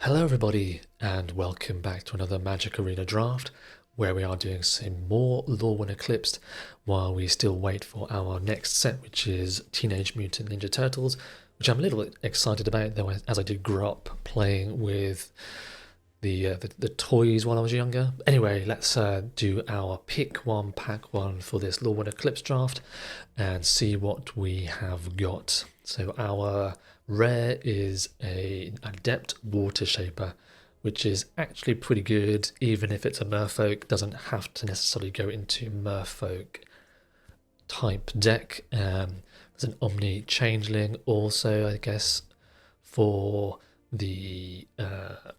Hello everybody and welcome back to another Magic Arena draft where we are doing some more Lorwyn Eclipsed while we still wait for our next set, which is Teenage Mutant Ninja Turtles, which I'm a little bit excited about, though, as I did grow up playing with the toys while I was younger. Anyway, let's do our pick one, pack one for this Lorwyn Eclipse draft and see what we have got. So our rare is an Adept Water Shaper, which is actually pretty good, even if it's a Merfolk. Doesn't have to necessarily go into Merfolk type deck. There's an Omni Changeling also, I guess, for the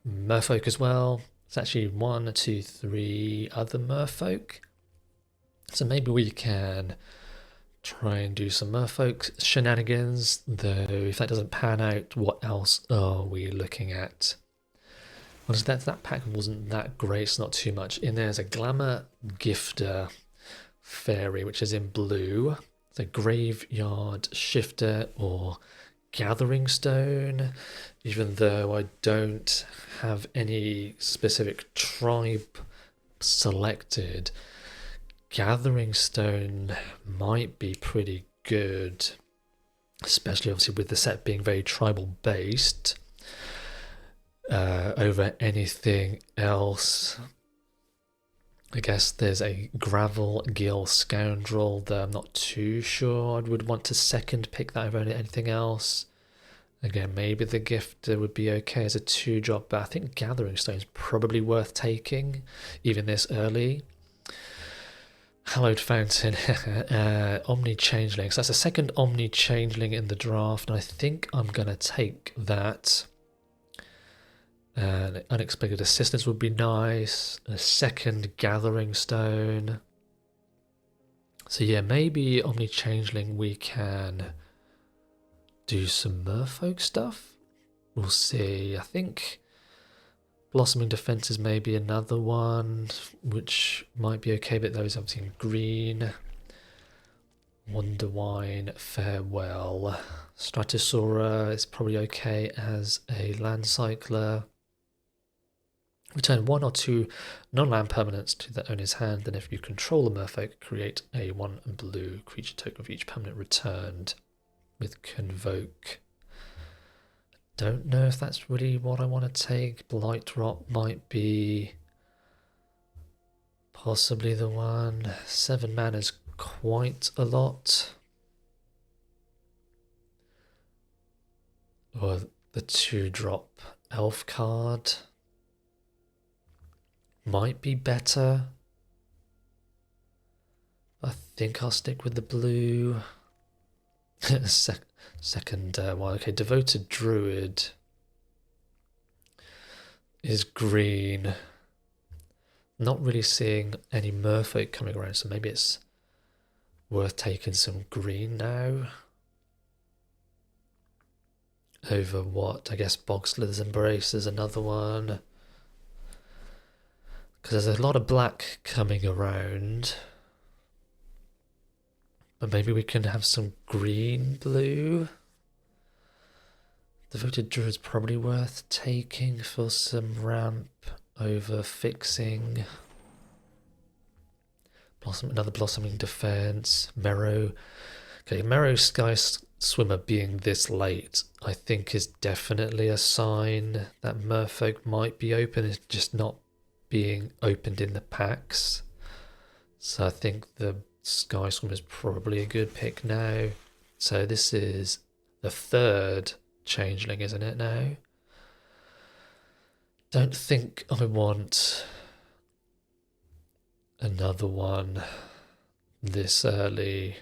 Merfolk as well. It's actually 1, 2, 3 other Merfolk. So maybe we can try and do some Merfolk shenanigans, though if that doesn't pan out, what else are we looking at? Well, that pack wasn't that great, it's not too much. In there's a Glamour Gifter Fairy, which is in blue. It's a Graveyard Shifter or Gathering Stone, even though I don't have any specific tribe selected. Gathering Stone might be pretty good, especially obviously with the set being very tribal based over anything else. I guess there's a Gravel Gill Scoundrel that I'm not too sure I would want to second pick that over anything else. Again, maybe the Gifter would be okay as a 2-drop, but I think Gathering Stone is probably worth taking, even this early. Hallowed Fountain, Omni Changeling. So that's a second Omni Changeling in the draft, and I think I'm going to take that. Unexpected Assistance would be nice. A second Gathering Stone. So yeah, maybe Omni Changeling we can do some Merfolk stuff. We'll see. I think Blossoming Defense is maybe another one, which might be okay, but those obviously in green. Wonderwine, Farewell. Stratosaura is probably okay as a land cycler. Return 1 or 2 non-land permanents to their owner's hand, and if you control a Merfolk, create a 1 blue creature token for each permanent returned with Convoke. Don't know if that's really what I want to take. Blight Rot might be possibly the one. 7 mana is quite a lot. Or the 2-drop Elf card might be better. I think I'll stick with the blue. Second one. Okay, Devoted Druid is green. Not really seeing any Merfolk coming around, so maybe it's worth taking some green now. Over what? I guess Bogslither's Embrace is another one. Because there's a lot of black coming around. But maybe we can have some green blue. Devoted Druid's probably worth taking for some ramp over fixing. Another Blossoming Defense. Merrow. Okay, Merrow Sky Swimmer being this late, I think is definitely a sign that Merfolk might be open. It's just not being opened in the packs. So I think the Sky Swimmer is probably a good pick now. So this is the 3rd Changeling, isn't it now? Don't think I want another one this early.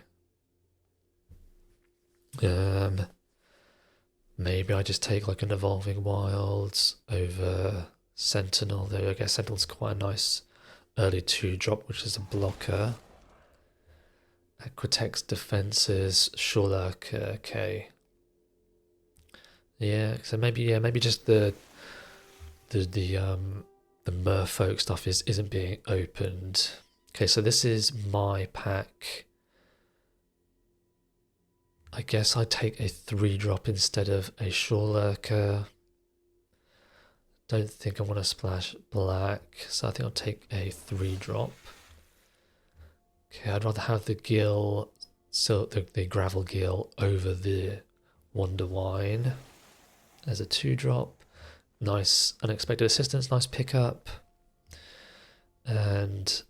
Maybe I just take like an Evolving Wilds over Sentinel, though I guess Sentinel's quite a nice early 2-drop, which is a blocker. Aquatex Defenses, Shorelurk, okay. Yeah, so maybe just the Merfolk stuff isn't being opened. Okay, so this is my pack. I guess I'd take a 3-drop instead of a Shorelurker. Don't think I want to splash black, so I think I'll take a 3-drop. Okay, I'd rather have the gill, so the gravel gill over the Wonder Wine as a 2-drop. Nice unexpected assistance, nice pickup. And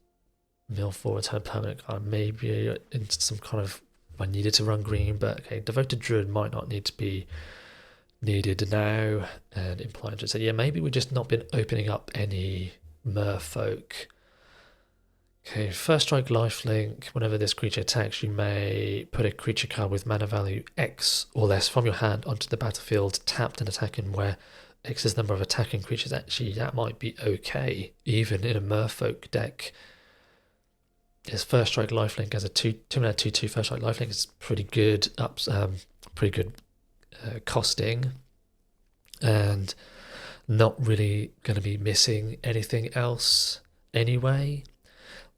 mill forward, turn permanent card, maybe into some kind of, if I needed to run green, but okay, Devoted Druid might not need to be needed now. And Implied just said, yeah, maybe we've just not been opening up any merfolk. Okay, first strike lifelink. Whenever this creature attacks, you may put a creature card with mana value X or less from your hand onto the battlefield, tapped and attacking, where X is the number of attacking creatures. Actually, that might be okay, even in a merfolk deck. His first strike lifelink as a 2-mana 2/2 first strike lifelink is pretty good. Costing, and not really going to be missing anything else anyway.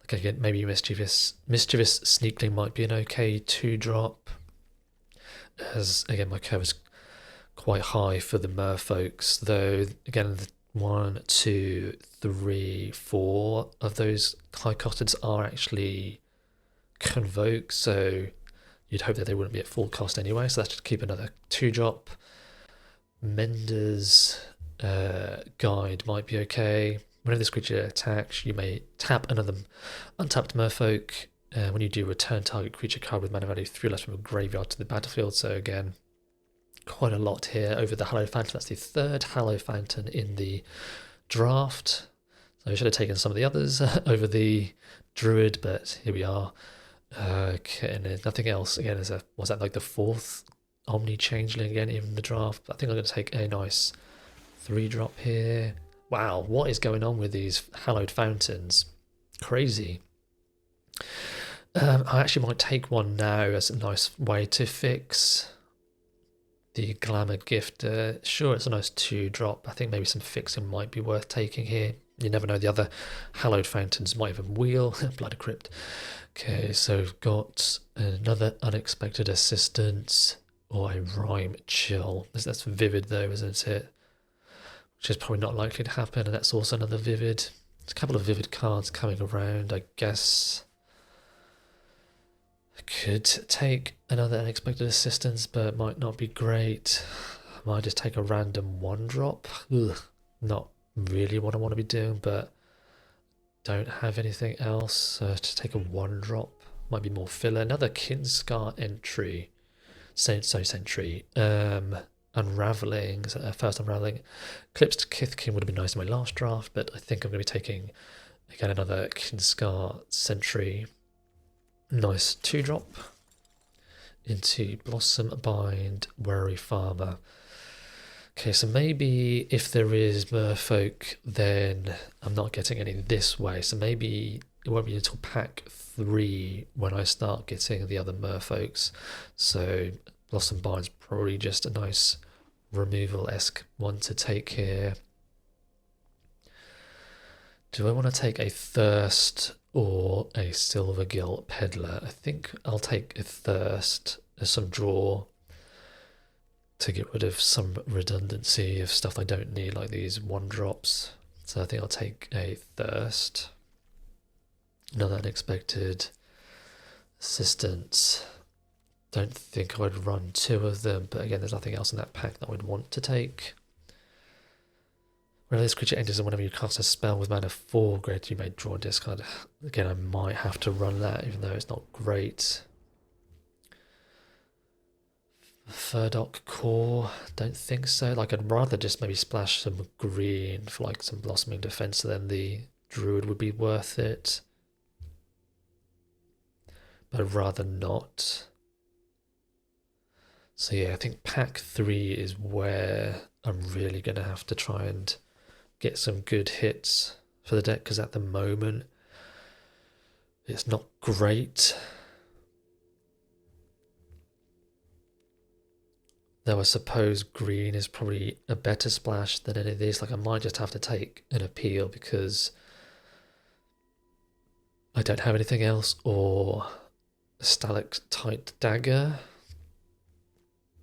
Like again, maybe mischievous Sneakling might be an okay 2-drop. As again, my curve is quite high for the merfolks, though again, 1, 2, 3, 4 of those high costeds are actually convoke, so you'd hope that they wouldn't be at full cost anyway, so that should keep another 2-drop. Mender's Guide might be okay. Whenever this creature attacks, you may tap another untapped merfolk. When you do, return target creature card with mana value 3 less from a graveyard to the battlefield. So again, quite a lot here over the Hallowed Phantom. That's the 3rd Hallowed Phantom in the draft. So I should have taken some of the others over the Druid, but here we are. Okay, and there's nothing else. Again, was that like the 4th Omni Changeling again in the draft? I think I'm going to take a nice 3-drop here. Wow, what is going on with these Hallowed Fountains? Crazy. I actually might take one now as a nice way to fix the Glamour Gifter. Sure, it's a nice 2-drop. I think maybe some fixing might be worth taking here. You never know, the other Hallowed Fountains might even wheel. Blood Crypt. Okay, so we've got another unexpected assistance or a Rhyme Chill. That's Vivid though, isn't it? Which is probably not likely to happen, and that's also another Vivid. There's a couple of Vivid cards coming around, I guess. I could take another unexpected assistance, but it might not be great. I might just take a random 1-drop. Not really what I want to be doing, but don't have anything else. So to take a 1-drop might be more filler. Another Kinscar entry. Sentry. Unraveling, first Unraveling. Eclipsed Kithkin would have been nice in my last draft, but I think I'm going to be taking again another Kinscar Sentry. Nice 2-drop into Blossom Bind, Worry Farmer. Okay, so maybe if there is merfolk, then I'm not getting any this way. So maybe it won't be until pack 3 when I start getting the other merfolks. So Blossom Bind's probably just a nice removal-esque one to take here. Do I want to take a Thirst or a Silvergill Peddler? I think I'll take a Thirst as some draw to get rid of some redundancy of stuff I don't need, like these 1-drops. So I think I'll take a Thirst. Another unexpected assistance. Don't think I would run 2 of them, but again, there's nothing else in that pack that I would want to take. Whenever this creature enters and whenever you cast a spell with mana 4 greater, you may draw a discard. Again, I might have to run that, even though it's not great. Furdock Core, don't think so. Like, I'd rather just maybe splash some green for like some Blossoming Defense, then the Druid would be worth it. But I'd rather not. So yeah, I think pack 3 is where I'm really going to have to try and get some good hits for the deck, because at the moment it's not great. Though I suppose green is probably a better splash than any of these. Like, I might just have to take an Appeal because I don't have anything else, or a Stalactite Dagger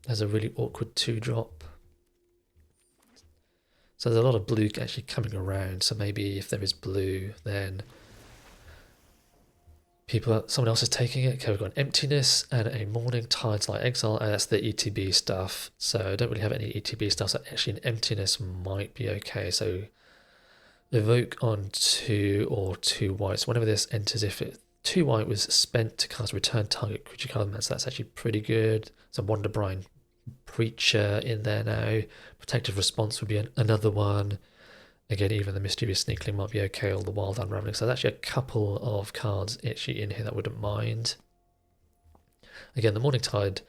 as a really awkward 2-drop. So there's a lot of blue actually coming around. So maybe if there is blue, then someone else is taking it. Okay, we've got an emptiness and a morning tides like exile, and that's the ETB stuff. So I don't really have any ETB stuff. So actually, an emptiness might be okay. So evoke on 2 or 2 white. So whenever this enters, if 2 white was spent to cast return target creature card, so that's actually pretty good. So Wonderbrine Preacher in there now. Protective Response would be another one. Again, even the Mischievous Sneakling might be okay, or the Wild Unraveling. So there's actually a couple of cards actually in here that I wouldn't mind. Again, the Morning Tide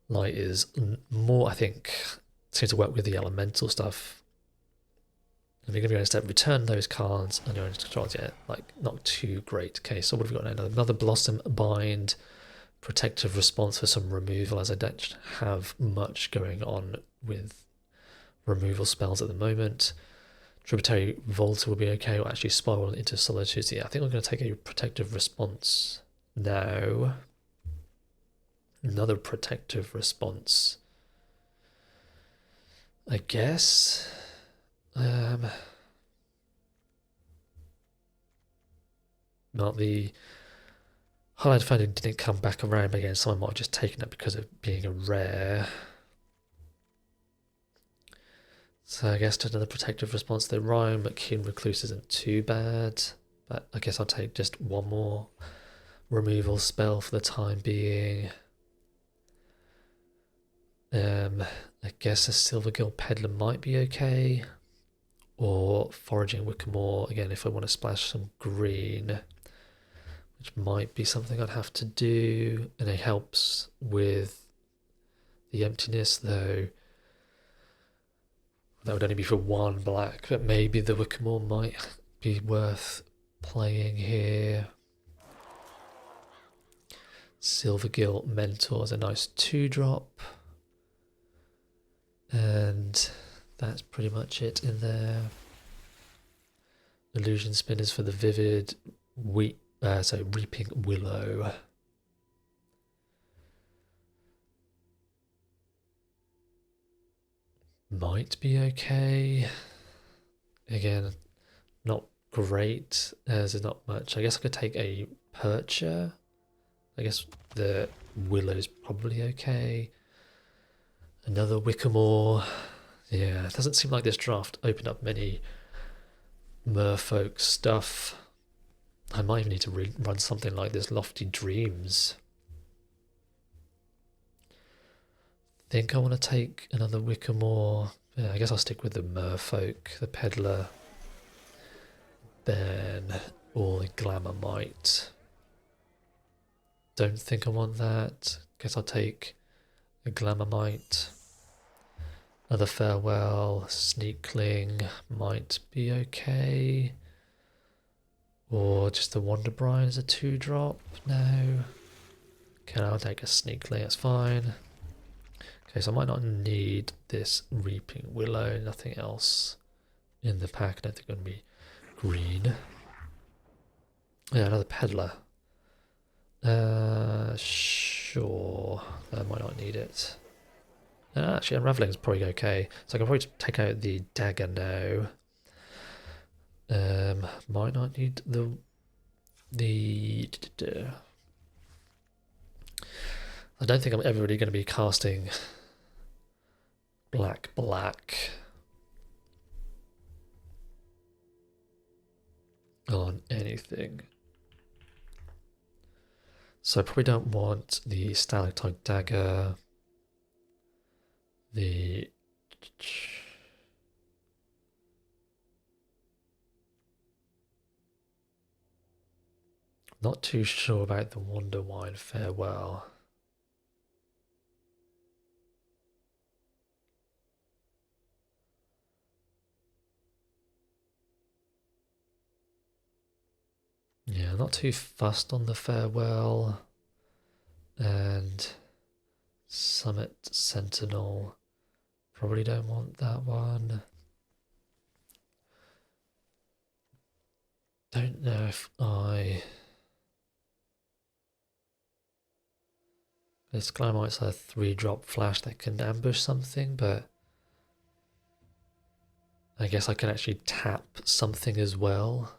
Light is more, I think, seems to work with the elemental stuff. And we're going to go instead return those cards and your own controls. Yeah, like not too great. Okay, so what have we got now? Another Blossom Bind, Protective Response for some removal, as I don't have much going on with removal spells at the moment. Tributary Volta will be okay, or actually Spiral into Solitude. So yeah, I think I'm going to take a Protective Response now. Another Protective Response, I guess. Not the Highlight Founding didn't come back around, but again, someone might have just taken it because of being a rare. So I guess to another Protective Response, they rhyme, but Keen Recluse isn't too bad. But I guess I'll take just one more removal spell for the time being. I guess a Silvergill Peddler might be okay. Or Foraging Wickermore, again, if I want to splash some green, which might be something I'd have to do. And it helps with the emptiness, though. That would only be for 1 black, but maybe the Wickermore might be worth playing here. Silvergill Mentor is a nice 2-drop. And that's pretty much it in there. Illusion Spinners for the Vivid, Reaping Willow. Might be okay. Again, not great, as there's not much. I guess I could take a Percher. I guess the Willow's probably okay. Another Wickermore. Yeah, it doesn't seem like this draft opened up many merfolk stuff. I might even need to run something like this Lofty Dreams. Think I want to take another Wickermore. Yeah, I guess I'll stick with the merfolk, the peddler, then or the Glamourmite. Don't think I want that. Guess I'll take a Glamourmite. Another Farewell, Sneakling might be okay. Or just the Wonderbrine as a 2-drop. No. Okay, I'll take a Sneakling, that's fine. Okay, so I might not need this Reaping Willow, nothing else in the pack. I don't think it's going to be green. Yeah, another Peddler. Sure. I might not need it. Actually, Unraveling is probably okay. So I can probably take out the Dagger now. Might not need the I don't think I'm ever really going to be casting black on anything. So I probably don't want the Stalactite Dagger, the not too sure about the Wonderwine Farewell. Yeah, not too fussed on the Farewell. And Summit Sentinel. Probably don't want that one. Don't know if this Glamourmite's a 3-drop flash that can ambush something, but I guess I can actually tap something as well.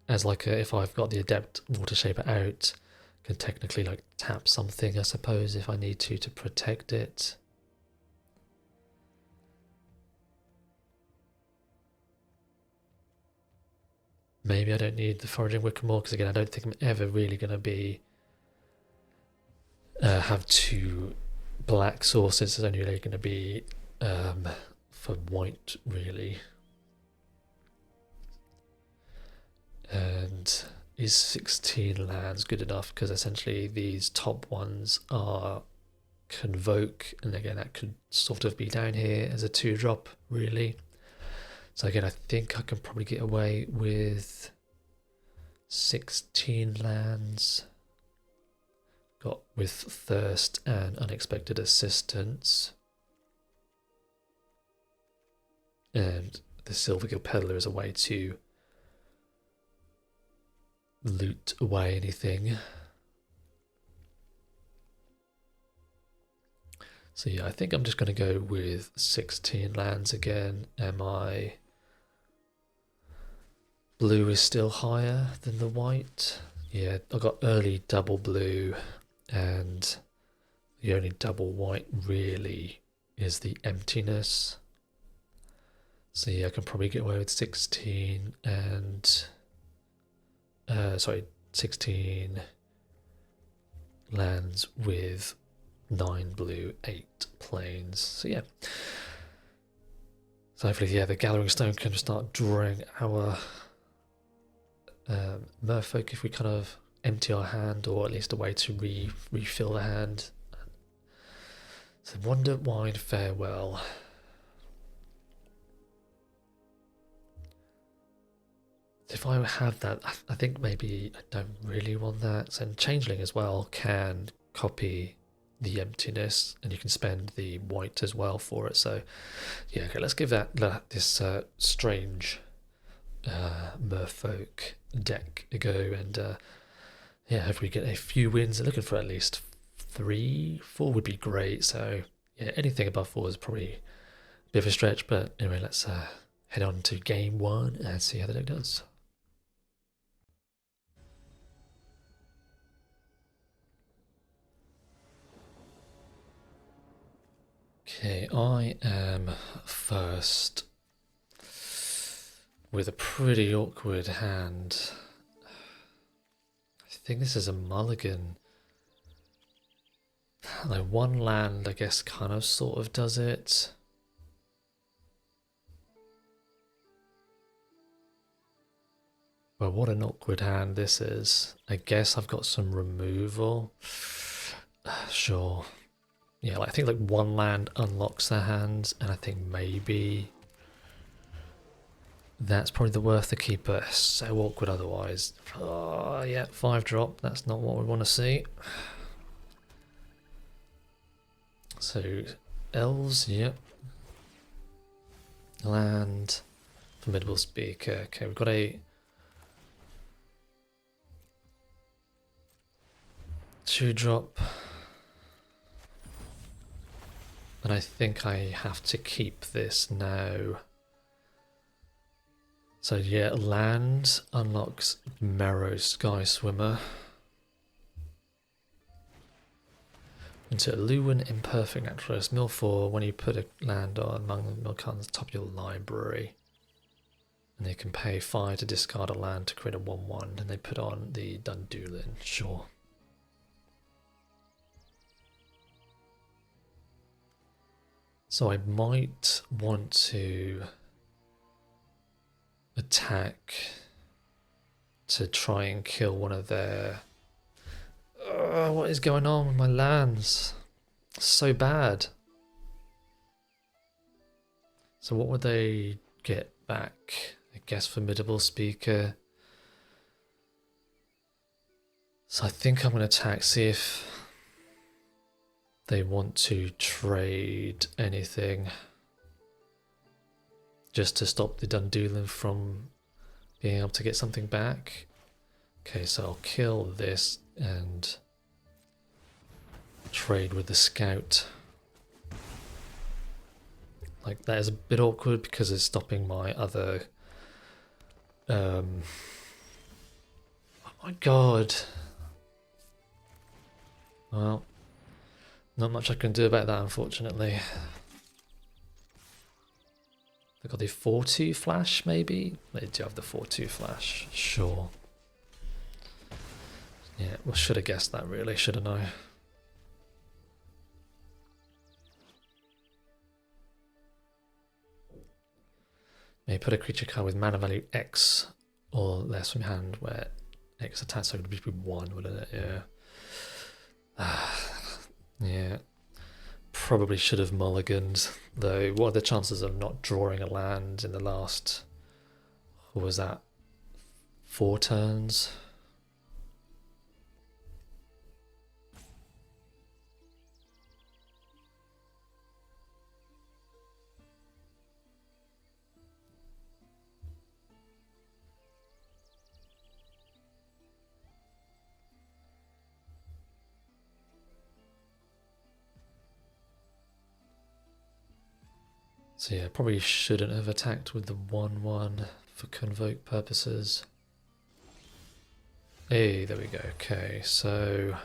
As like if I've got the Adept Water Shaper out, I can technically like tap something, I suppose, if I need to protect it. Maybe I don't need the Foraging Wickermore, because again, I don't think I'm ever really going to be have two black sources. It's only really going to be for white, really. And is 16 lands good enough? Because essentially these top ones are Convoke, and again that could sort of be down here as a 2-drop, really. So again, I think I can probably get away with 16 lands. Got with Thirst and Unexpected Assistance. And the Silvergill Peddler is a way to loot away anything. So yeah, I think I'm just going to go with 16 lands again. Blue is still higher than the white. Yeah, I got early double blue, and the only double white really is the Emptiness. So yeah, I can probably get away with 16 and 16 lands with 9 blue, 8 plains. So yeah. So hopefully, yeah, the Gathering Stone can start drawing our Merfolk if we kind of empty our hand, or at least a way to refill the hand. So Wonder, Wine, Farewell. If I have that, I think maybe I don't really want that. And Changeling as well can copy the Emptiness, and you can spend the white as well for it. So yeah, okay, let's give this strange Merfolk deck a go, and yeah, hopefully we get a few wins. I'm looking for at least 3, 4 would be great. So yeah, anything above 4 is probably a bit of a stretch, but anyway, let's head on to game 1 and see how the deck does. Okay, I am first with a pretty awkward hand. I think this is a mulligan. Like one land, I guess, kind of sort of does it. Well, what an awkward hand this is. I guess I've got some removal. Sure. Yeah, I think like one land unlocks their hands, and I think maybe that's probably the worth the keep, but so awkward otherwise. Oh, yeah, 5-drop. That's not what we want to see. So, elves, yep. Land, Formidable Speaker. Okay, we've got a 2-drop. And I think I have to keep this now. So yeah, land unlocks Marrow Sky Swimmer. Into Lorwyn Imperfect Naturalist. Mill 4, when you put a land on among the mill cards at the top of your library. And they can pay 5 to discard a land to create a 1/1, and they put on the Dundulin. Sure. So I might want to attack to try and kill one of their... what is going on with my lands? So bad. So what would they get back? I guess Formidable Speaker. So I think I'm going to attack, see if they want to trade anything just to stop the Dundulin from being able to get something back. Okay, so I'll kill this and trade with the Scout. Like, that is a bit awkward because it's stopping my other... oh my god. Well, not much I can do about that, unfortunately. They got the 4-2 flash, maybe? They do have the 4-2 flash, sure. Yeah, well, should have guessed that, really, shouldn't I? Maybe put a creature card with mana value X or less from hand, where X attacks, so it would be 1, wouldn't it? Yeah. Yeah. Probably should have mulliganed, though. What are the chances of not drawing a land in the last... what was that? 4 turns? So yeah, probably shouldn't have attacked with the 1-1 for convoke purposes. Hey, there we go. Okay, so...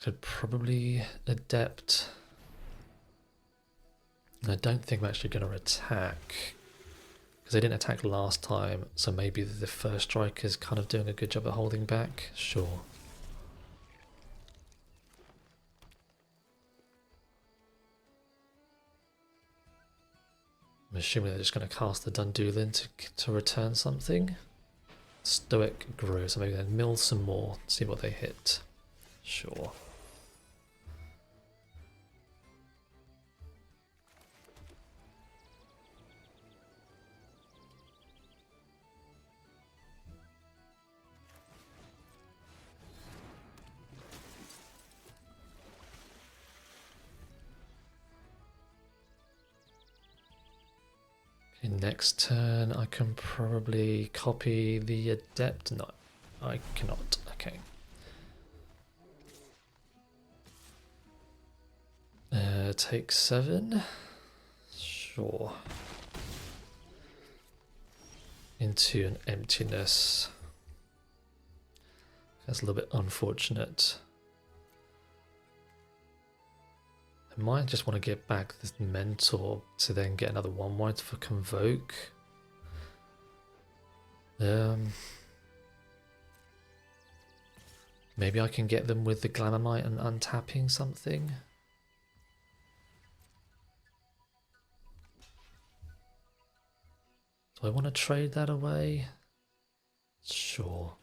could probably adept. I don't think I'm actually going to attack, because they didn't attack last time, so maybe the first strike is kind of doing a good job at holding back. Sure. I'm assuming they're just going to cast the Dundulin to return something. Stoic grew, so maybe then mill some more, see what they hit. Sure. Next turn, I can probably copy the Adept. No, I cannot. Okay. Take 7. Sure. Into an emptiness. That's a little bit unfortunate. I might just want to get back this Mentor to then get another 1-white for Convoke. Maybe I can get them with the Glamamite and untapping something. Do I want to trade that away? Sure.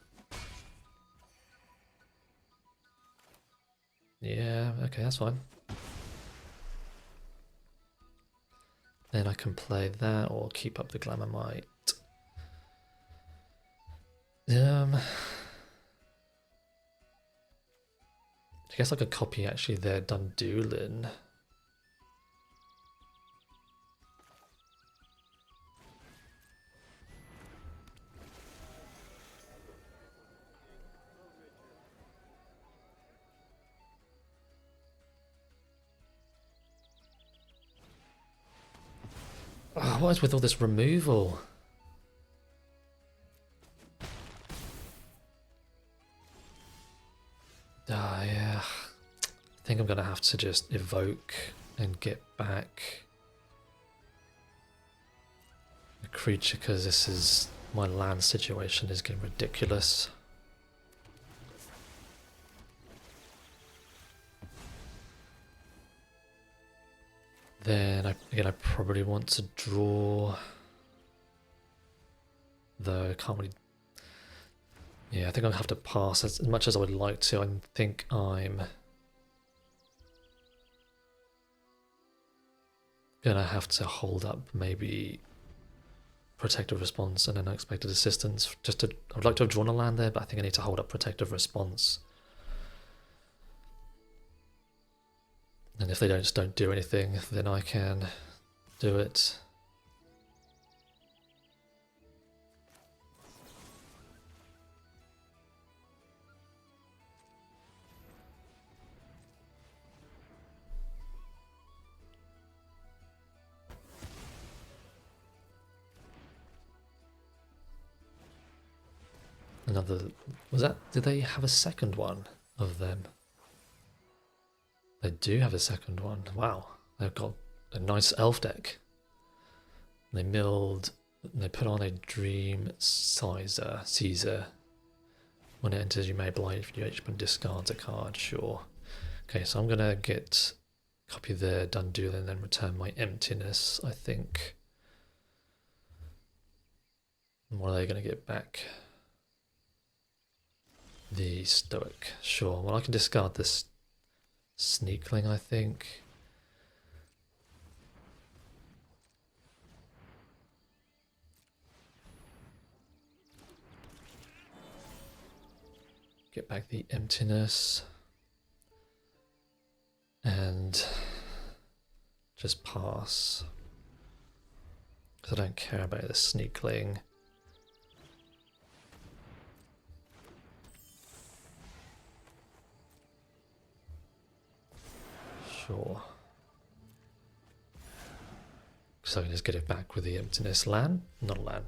Yeah, okay, that's fine. Then I can play that or keep up the Glamamite. I guess I could copy actually their Dundulin. Oh, what is with all this removal? Yeah. I think I'm going to have to just evoke and get back a creature, because this is... my land situation is getting ridiculous. Then, again, I probably want to draw... though I can't really... yeah, I think I'll have to pass as much as I would like to. I think I'm gonna have to hold up maybe Protective Response and Unexpected Assistance. I'd like to have drawn a land there, but I think I need to hold up Protective Response. And if they just don't do anything, then I can do it. Another... Was that... Did they have a second one of them? They do have a second one. Wow. They've got a nice elf deck. They milled... They put on a Dream Caesar. When it enters, you may blind if you HP and discards a card. Sure. Okay, so I'm going to get... Copy the Dundul and then return my emptiness, I think. And what are they going to get back? The Stoic. Sure. Well, I can discard this Sneakling, I think. Get back the emptiness. And just pass. Because I don't care about the Sneakling. Sure. So I can just get it back with the emptiness. Land? Not a land.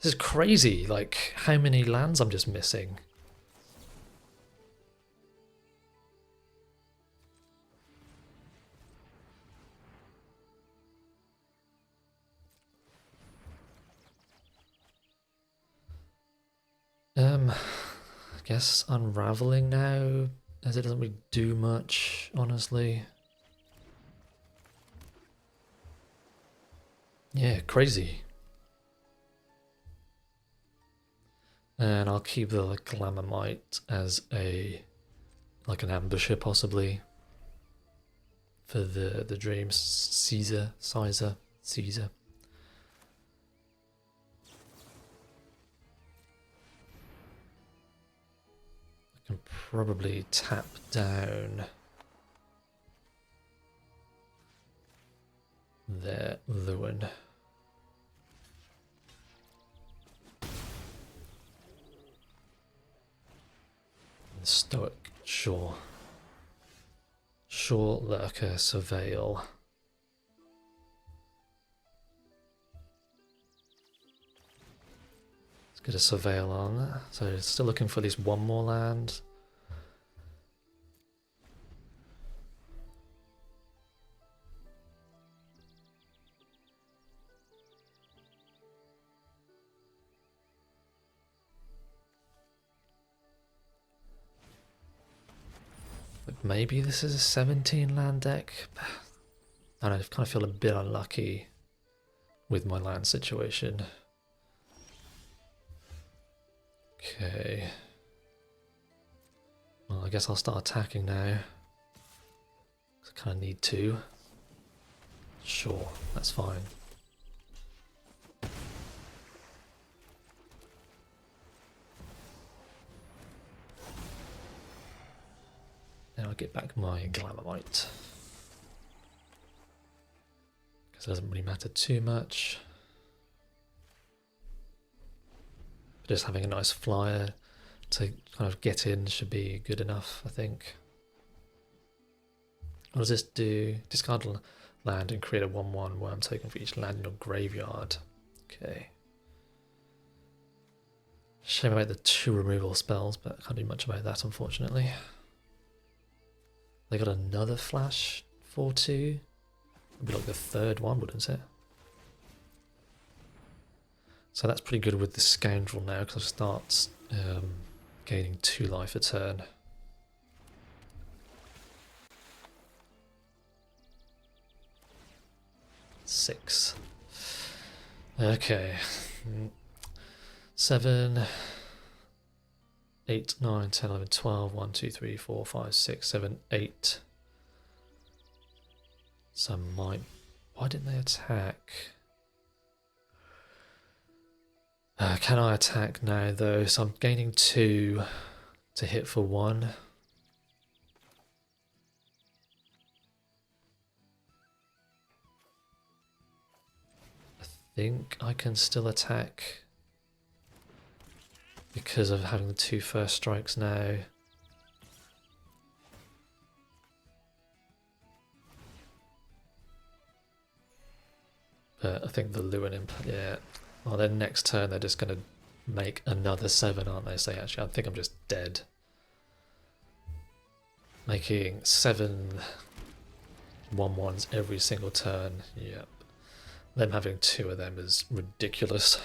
This is crazy. Like, how many lands I'm just missing. I guess unraveling now, as it doesn't really do much, honestly. Yeah, crazy. And I'll keep the like, Glamamite as a like an ambusher possibly for the Dreams Caesar. I can probably tap down their Lorwyn. Stoic, sure. Sure, Lurker, Surveil. Let's get a Surveil on. So still looking for at least one more land. Maybe this is a 17 land deck. I don't know, I kind of feel a bit unlucky with my land situation. Okay. Well, I guess I'll start attacking now. I kind of need to. Sure, that's fine. Now I get back my Glamamite. Because it doesn't really matter too much. But just having a nice flyer to kind of get in should be good enough, I think. What does this do? Discard land and create a 1/1 worm token for each land in your graveyard. Okay. Shame about the 2 removal spells, but I can't do much about that, unfortunately. They got another flash 4/2. It'd be like the 3rd one, wouldn't it? So that's pretty good with the Scoundrel now, because I start gaining 2 life a turn. Six. Okay. 7, 8, 9, 10, 11, 12, 1, 2, 3, 4, 5, 6, 7, 8. So why didn't they attack? Can I attack now though? So I'm gaining 2 to hit for 1. I think I can still attack because of having the 2 first strikes now. But I think the Lorwyn, yeah. Well, then next turn they're just going to make another 7, aren't they? So actually, I think I'm just dead. Making 7 1/1s every single turn. Yep. Them having 2 of them is ridiculous.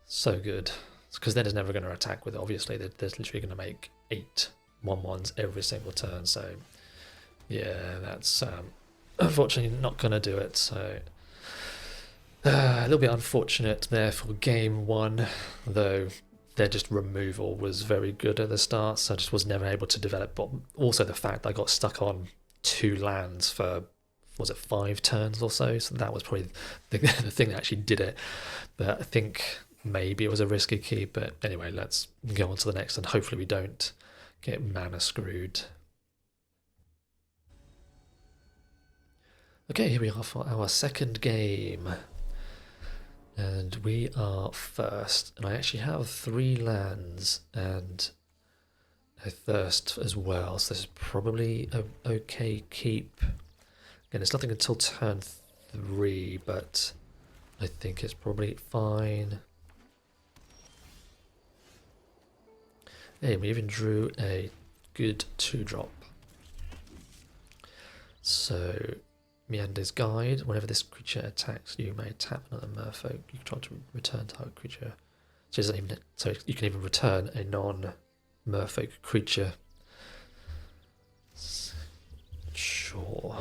So good. Because they're just never going to attack with it. Obviously, they're literally going to make 8 1/1s every single turn. So, yeah, that's unfortunately not going to do it. So, a little bit unfortunate there for game 1, though. Their just removal was very good at the start, so I just was never able to develop. But also the fact I got stuck on 2 lands for, was it 5 turns or so? So that was probably the thing that actually did it. But I think maybe it was a risky keep. But anyway, let's go on to the next, and hopefully we don't get mana screwed. Okay, here we are for our second game. And we are first, and I actually have 3 lands and a thirst as well, so this is probably an okay keep. Again, it's nothing until turn 3, but I think it's probably fine. Hey, we even drew a good 2-drop. So, Meander's Guide. Whenever this creature attacks, you may tap another merfolk. You can try to return target creature. So you can even return a non-merfolk creature. Sure.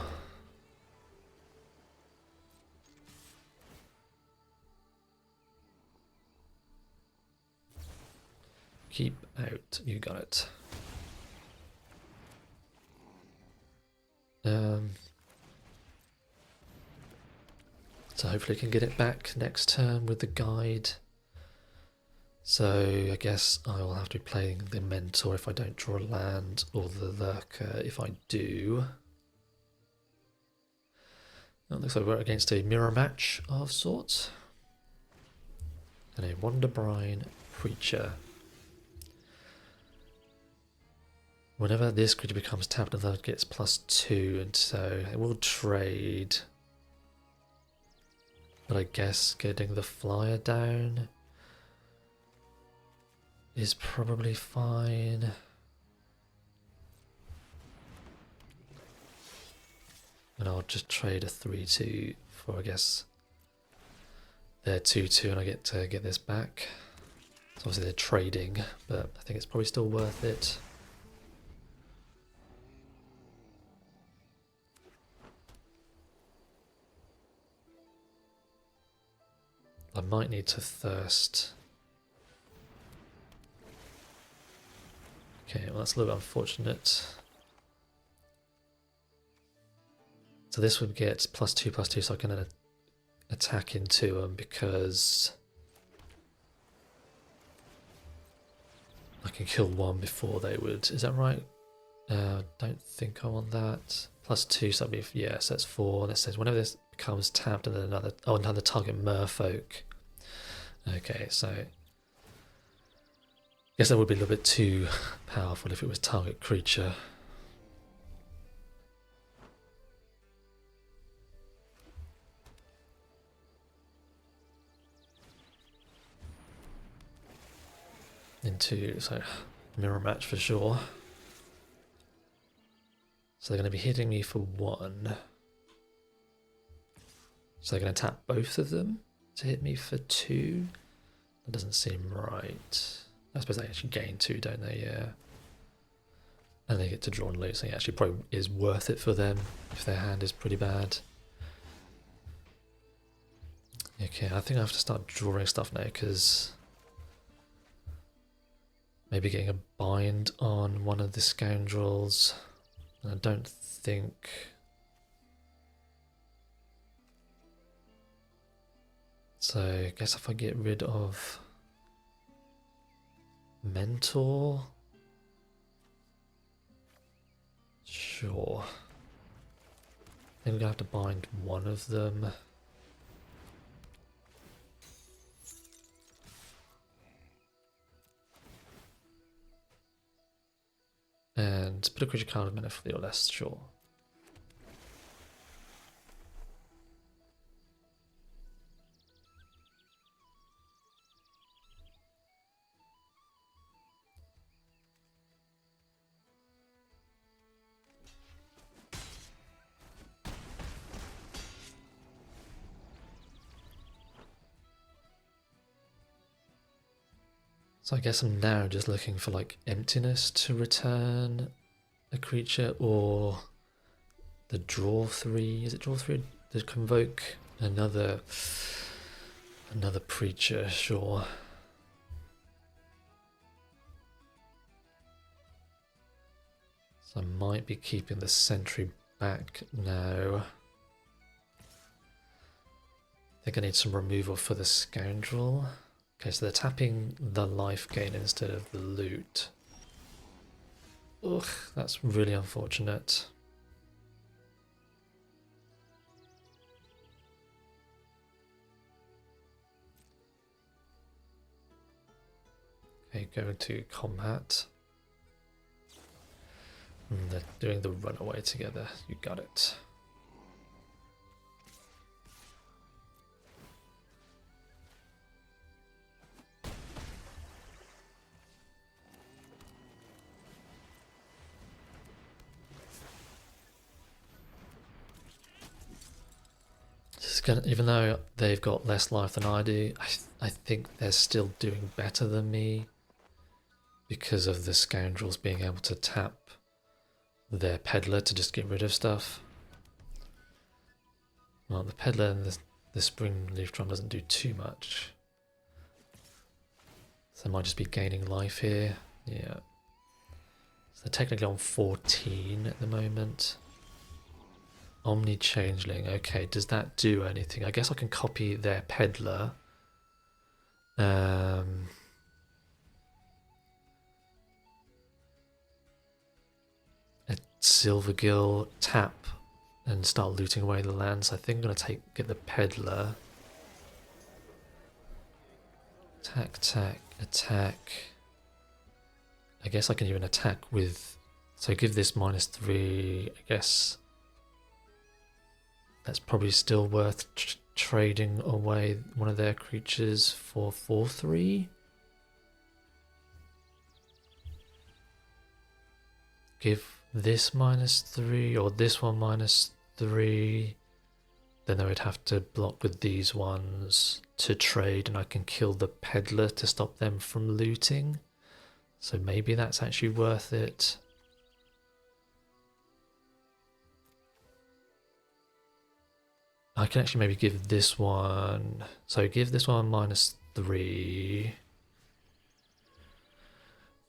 Keep out. You got it. So hopefully I can get it back next turn with the guide. So I guess I will have to be playing the Mentor if I don't draw a land, or the Lurker if I do. It looks like we're against a mirror match of sorts. And a Wonderbrine Preacher. Whenever this creature becomes tapped, another gets +2, and so it will trade. But I guess getting the flyer down is probably fine. And I'll just trade a 3/2 for, I guess, their 2/2, and I get to get this back. So obviously they're trading, but I think it's probably still worth it. I might need to thirst. Okay, well that's a little bit unfortunate. So this would get +2/+2, so I can attack into them because I can kill one before they would. Is that right? Don't think I want that. +2, so that'd be, yeah, so that's 4. And it says whenever this becomes tapped and then another target merfolk. Okay, so I guess that would be a little bit too powerful if it was target creature. So mirror match for sure. So they're going to be hitting me for 1. So they're going to tap both of them to hit me for 2. That doesn't seem right. I suppose they actually gain 2, don't they? Yeah. And they get to draw and loot, so it actually probably is worth it for them if their hand is pretty bad. Okay, I think I have to start drawing stuff now because maybe getting a bind on one of the scoundrels. I don't think... So I guess if I get rid of Mentor... Sure. I think we're going to have to bind one of them. And put a creature card in a minute for the less, sure. So I guess I'm now just looking for like emptiness to return a creature, or the draw 3. Is it draw 3? To convoke another creature, sure. So I might be keeping the sentry back now. I think I need some removal for the scoundrel. Okay, so they're tapping the life gain instead of the loot. Ugh, that's really unfortunate. Okay, going to combat. They're doing the runaway together. You got it. Even though they've got less life than I do, I think they're still doing better than me because of the scoundrels being able to tap their peddler to just get rid of stuff. Well, the peddler and the spring leaf drum doesn't do too much. So I might just be gaining life here. Yeah. So they're technically on 14 at the moment. Omni Changeling, okay, does that do anything? I guess I can copy their peddler. A Silvergill, tap and start looting away the lands. I think I'm going to get the peddler. Attack, attack, attack. I guess I can even attack with... So give this -3, I guess... That's probably still worth trading away one of their creatures for 4/3. Give this -3 or this one -3. Then I would have to block with these ones to trade, and I can kill the peddler to stop them from looting. So maybe that's actually worth it. I can actually maybe give this one... So give this one -3.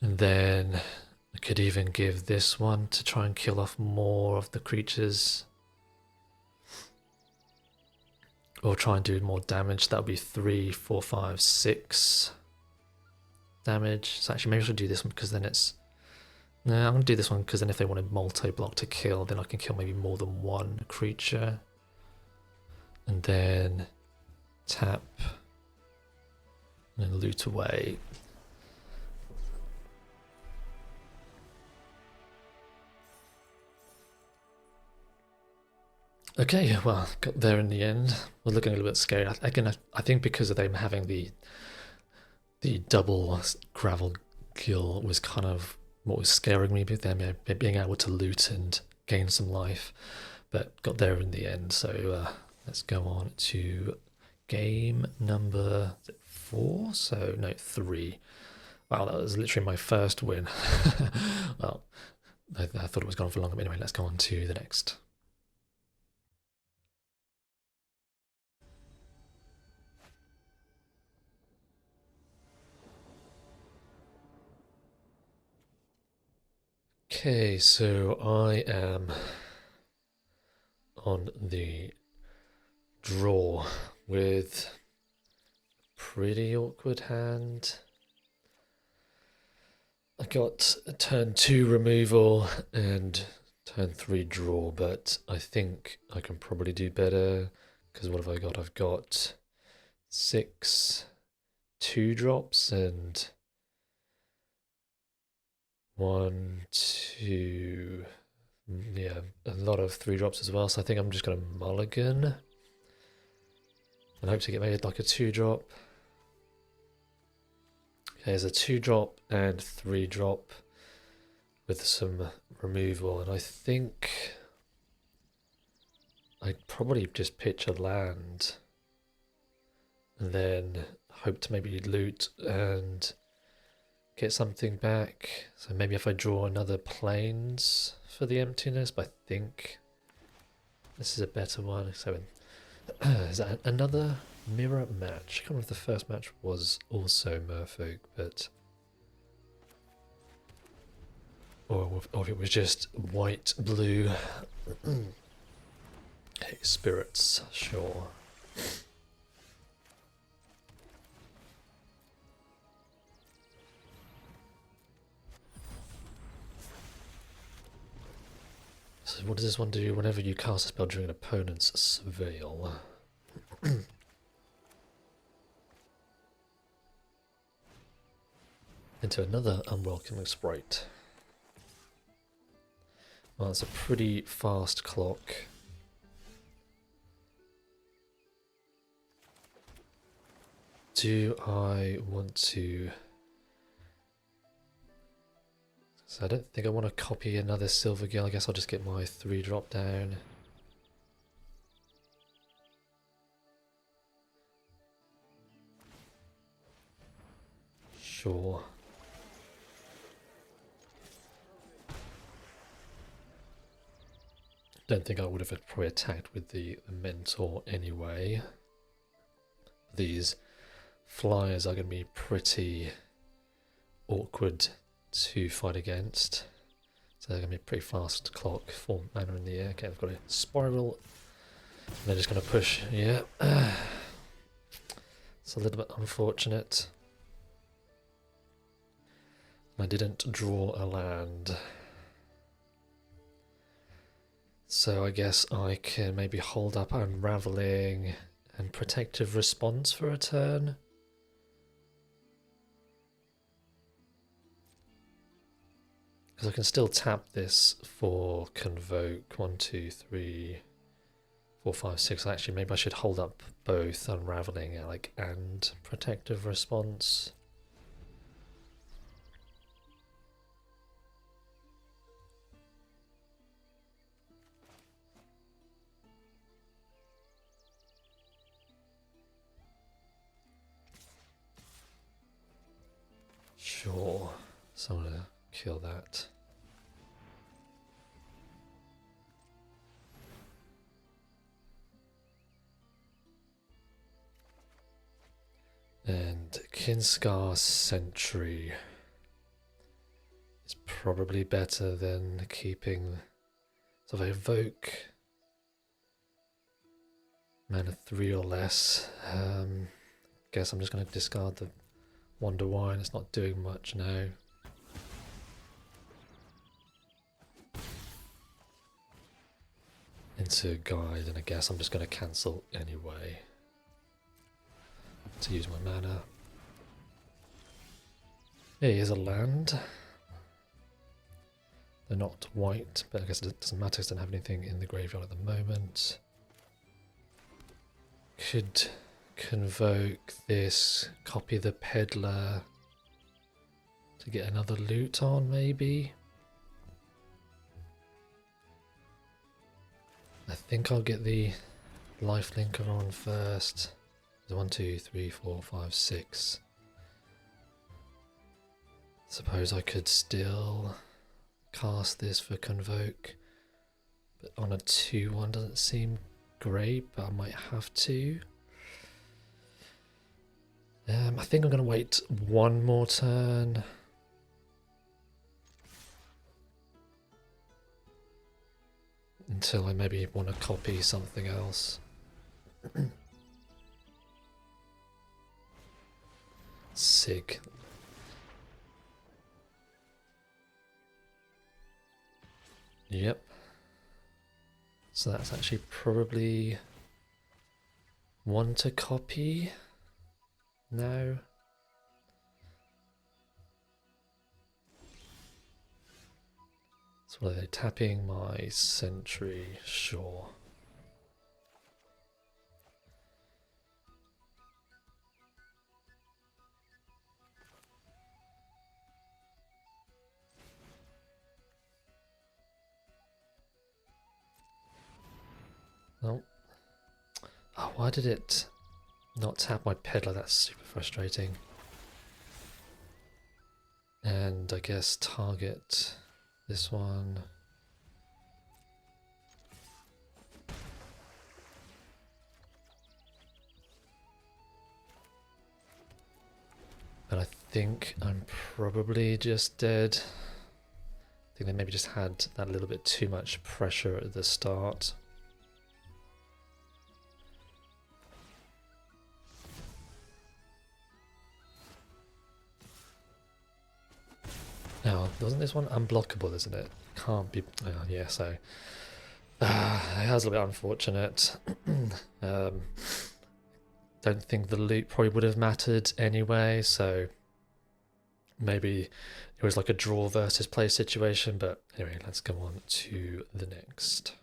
And then I could even give this one to try and kill off more of the creatures. Or try and do more damage. That would be 3, 4, 5, 6 damage. So actually maybe I should do this one because then it's... No, I'm going to do this one because then if they wanted multi-block to kill, then I can kill maybe more than one creature. And then tap and then loot away. Okay, well, got there in the end. We're looking a little bit scary. Again, I think because of them having the double gravel kill was kind of what was scaring me, but them being able to loot and gain some life. But got there in the end, so let's go on to game number 4. So no, 3. Wow, that was literally my first win. Well, I thought it was gone for longer, but anyway, let's go on to the next. Okay, so I am on the draw with a pretty awkward hand. I got a turn 2 removal and turn 3 draw, but I think I can probably do better because what have I got? I've got 6 2-drops and 1, 2, yeah, a lot of 3-drops as well. So I think I'm just going to mulligan and hope to get made like a 2-drop. Okay, there's a 2-drop and 3-drop with some removal, and I think I'd probably just pitch a land and then hope to maybe loot and get something back. So maybe if I draw another planes for the emptiness, but I think this is a better one. So is that another mirror match? I can't remember if the first match was also Merfolk, but or if it was just white, blue. Okay, spirits, sure. So what does this one do? Whenever you cast a spell during an opponent's surveil. Into another unwelcoming sprite. Well, it's a pretty fast clock. Do I want to... So I don't think I want to copy another Silver Gill. I guess I'll just get my 3 drop down. Sure. Don't think I would have probably attacked with the Mentor anyway. These flyers are going to be pretty awkward to fight against. So they're going to be a pretty fast clock, 4 mana in the air. Okay, I've got a spiral. And they're just going to push. Yeah. It's a little bit unfortunate. I didn't draw a land. So I guess I can maybe hold up Unraveling and Protective Response for a turn. Because I can still tap this for Convoke. 1, 2, 3, 4, 5, 6. Actually, maybe I should hold up both Unraveling and Protective Response. Sure, so I'm gonna kill that. And Kinscar Sentry is probably better than keeping. So if I evoke mana 3 or less, guess I'm just going to discard the Wonder Wine. It's not doing much now. Into Guide, and I guess I'm just going to cancel anyway to use my mana. Here's a land. They're not white, but I guess it doesn't matter because I don't have anything in the graveyard at the moment. Could convoke this, copy the Peddler to get another loot on, maybe. I think I'll get the lifelinker on first. 1, 2, 3, 4, 5, 6. Suppose I could still cast this for Convoke, but on a 2-1 doesn't seem great, but I might have to. I think I'm going to wait one more turn. Until I maybe want to copy something else. Sig. Yep. So that's actually probably one to copy now. So what are they tapping? My Sentry, sure. Oh. Oh, why did it not tap my Peddler? That's super frustrating. And I guess target this one. But I think I'm probably just dead. I think they maybe just had that little bit too much pressure at the start. Now, wasn't this one unblockable, isn't it? Can't be. Yeah, so. It was a little bit unfortunate. Don't think the loot probably would have mattered anyway, so maybe it was like a draw versus play situation, but anyway, let's go on to the next.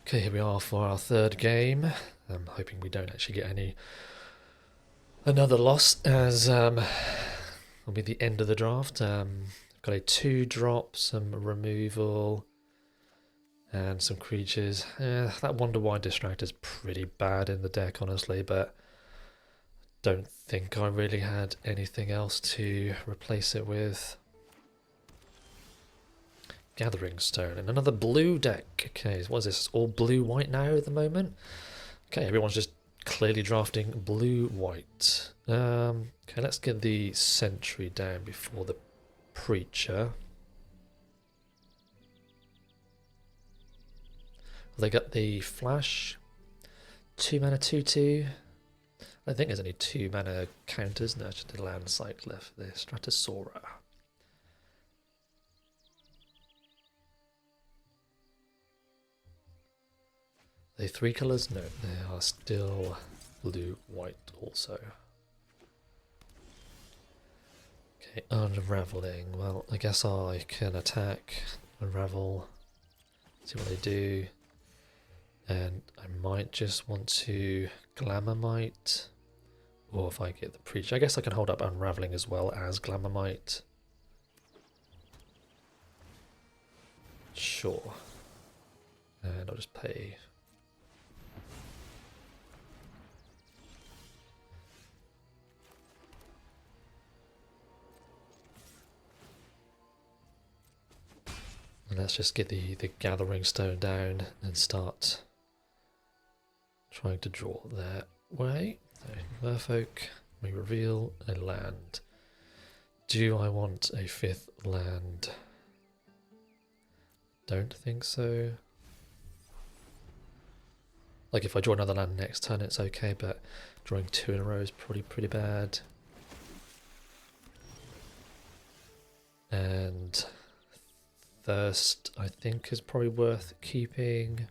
Okay, here we are for our third game. I'm hoping we don't actually get another loss, as will be the end of the draft. I've got a 2-drop, some removal, and some creatures. That Wonder Why Distract is pretty bad in the deck, honestly, but don't think I really had anything else to replace it with. Gathering Stone and another blue deck. Okay, what is this? All blue-white now at the moment? Okay, everyone's just clearly drafting blue-white. Okay, let's get the Sentry down before the Preacher. They got the Flash. 2 mana 2/2. I think there's only 2 mana counters. No, just a land site left for the Stratosaura. Are they 3 colours? No, they are still blue-white also. Okay, Unraveling. Well, I guess I can attack, unravel, see what they do. And I might just want to Glamourmite. Or if I get the Preacher, I guess I can hold up Unraveling as well as Glamourmite. Sure. And I'll just pay. And let's just get the Gathering Stone down and start trying to draw that way. So, Merfolk, we reveal a land. Do I want a 5th land? Don't think so. Like if I draw another land next turn it's okay, but drawing 2 in a row is probably pretty bad. And Thirst I think is probably worth keeping.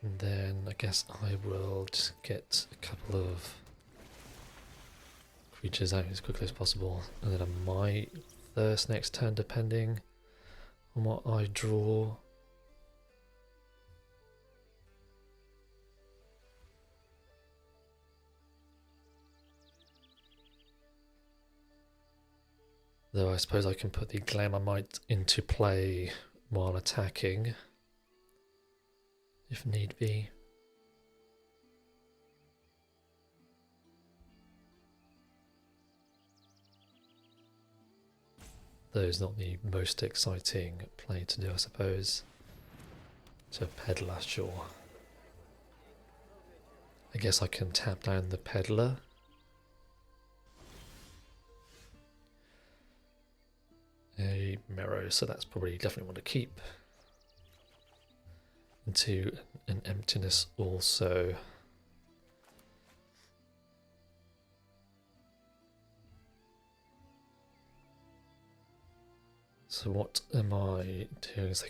And then I guess I will just get a couple of creatures out as quickly as possible, and then I might Thirst next turn depending on what I draw. Though I suppose I can put the Glamourmite into play while attacking, if need be. Though it's not the most exciting play to do, I suppose. To Peddler, sure. I guess I can tap down the Peddler. A Mirror, so that's probably definitely one to keep. Into an Emptiness also. So what am I doing? So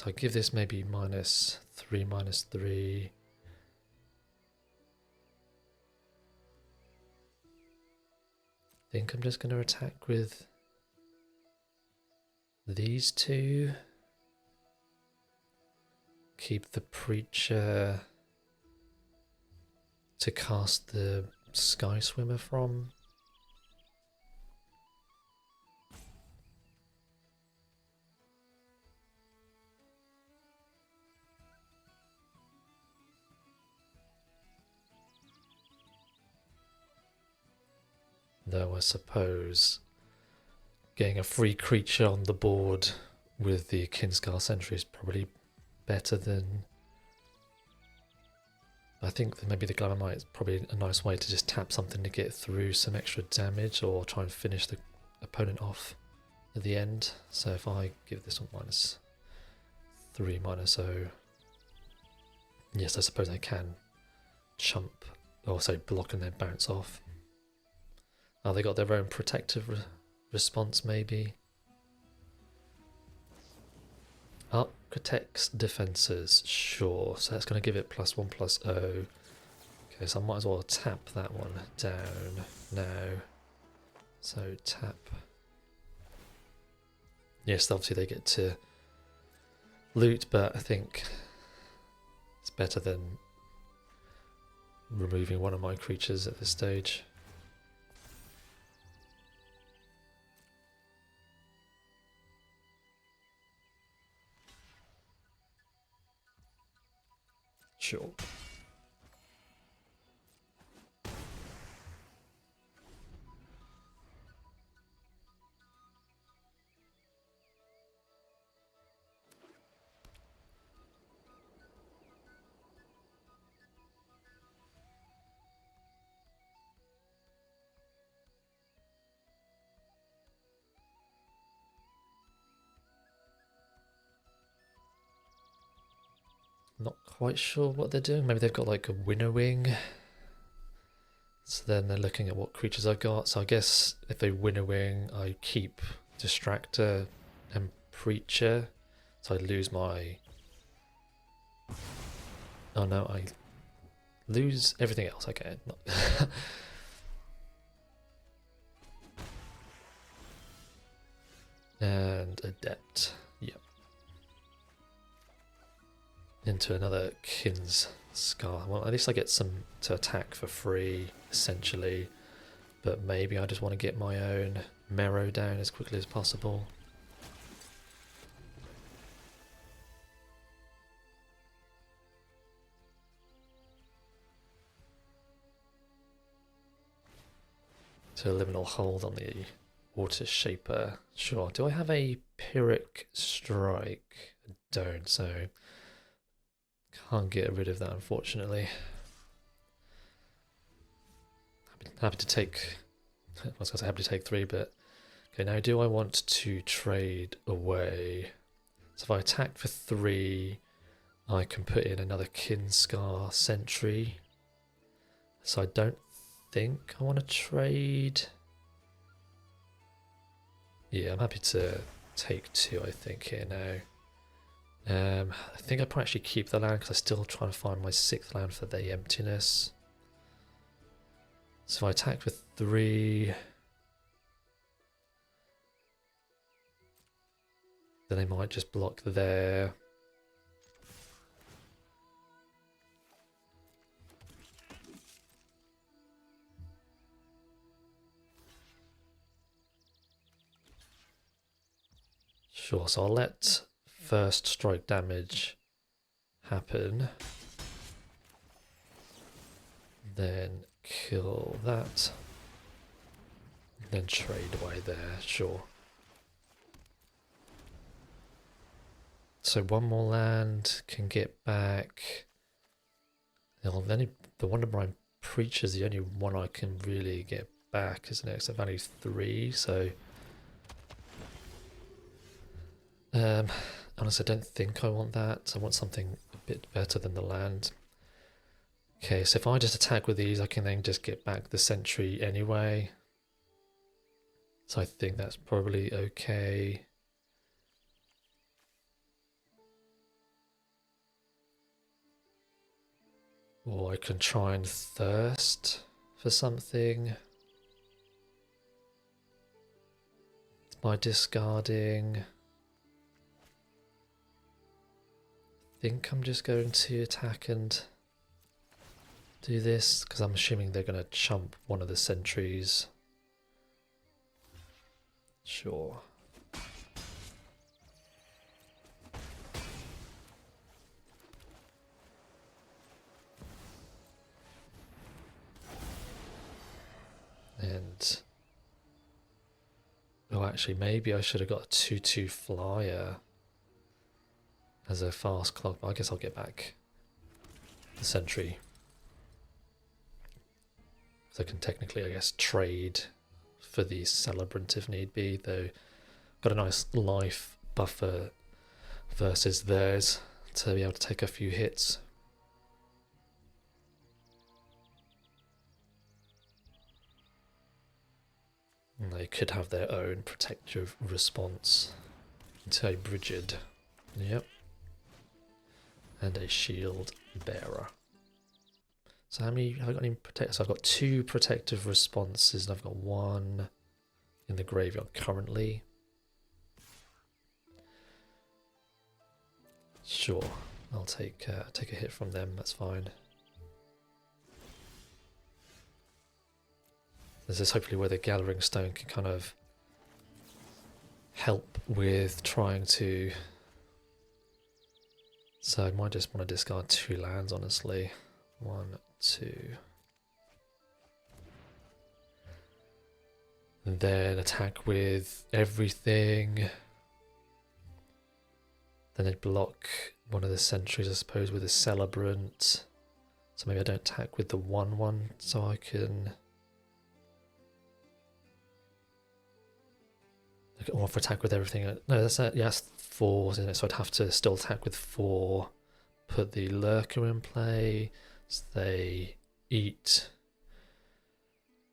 I give this maybe -3, -3. I think I'm just going to attack with these 2. Keep the Preacher to cast the Sky Swimmer from? Though I suppose getting a free creature on the board with the Kinscar Sentry is probably better than... I think that maybe the Glamourmite is probably a nice way to just tap something to get through some extra damage or try and finish the opponent off at the end. So if I give this one -3, -0, yes, I suppose I can chump, or say block and then bounce off. Oh, they got their own protective response maybe. Up protects defenses, sure. So that's going to give it +1/+0. Okay, so I might as well tap that one down now. So tap. Yes, obviously they get to loot, but I think it's better than removing one of my creatures at this stage. Sure. Not quite sure what they're doing. Maybe they've got like a Winnowing. So then they're looking at what creatures I've got. So I guess if they Winnowing, I keep Distractor and Preacher. So I lose my... Oh no, I lose everything else. Okay. And Adept. Yep. Into another Kin's Scar. Well, at least I get some to attack for free, essentially. But maybe I just want to get my own Marrow down as quickly as possible. So Liminal Hold on the Water Shaper. Sure. Do I have a Pyrrhic Strike? I don't, so can't get rid of that, unfortunately. Happy to take... I was going to say happy to take 3, but... Okay, now do I want to trade away? So if I attack for 3, I can put in another Kinscar Sentry. So I don't think I want to trade. Yeah, I'm happy to take 2, I think, here now. I think I'd probably actually keep the land because I'm still trying to find my 6th land for the emptiness. So if I attack with 3, then I might just block there. Sure, so I'll let first strike damage happen. Then kill that. Then trade away there, sure. So one more land can get back. The Wonderbrine Preacher is the only one I can really get back, isn't it? It's a value 3, so... honestly, I don't think I want that. I want something a bit better than the land. Okay, so if I just attack with these, I can then just get back the Sentry anyway. So I think that's probably okay. Or I can try and Thirst for something. By discarding... I think I'm just going to attack and do this? Because I'm assuming they're going to chump one of the sentries. Sure. And oh, actually, maybe I should have got a 2/2 flyer as a fast clock. I guess I'll get back the sentry. So I can technically, I guess, trade for the celebrant if need be. Though, got a nice life buffer versus theirs to be able to take a few hits. And they could have their own protective response into a Brigid. Yep. And a shield bearer. So how many have I got any protect? So I've got 2 protective responses and I've got 1 in the graveyard currently. Sure, I'll take a hit from them, that's fine. This is hopefully where the Gathering Stone can kind of help with trying to... So I might just want to discard 2 lands, honestly. 1, 2. And then attack with everything. Then I'd block one of the sentries, I suppose, with a Celebrant. So maybe I don't attack with the 1/1, so I can... Or if I attack with everything... No, that's yes, 4, isn't it? So I'd have to still attack with 4. Put the Lurker in play. So they eat.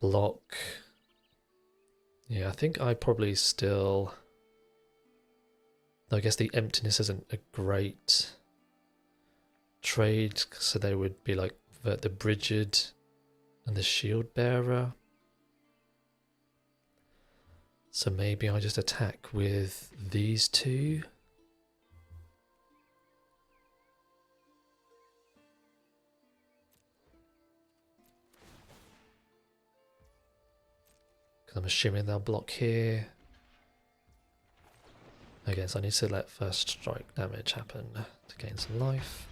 Block. Yeah, I think I probably still... I guess the Emptiness isn't a great trade, so they would be like the Brigid and the Shield Bearer. So maybe I just attack with these 2. Because I'm assuming they'll block here. I guess I need to let first strike damage happen to gain some life.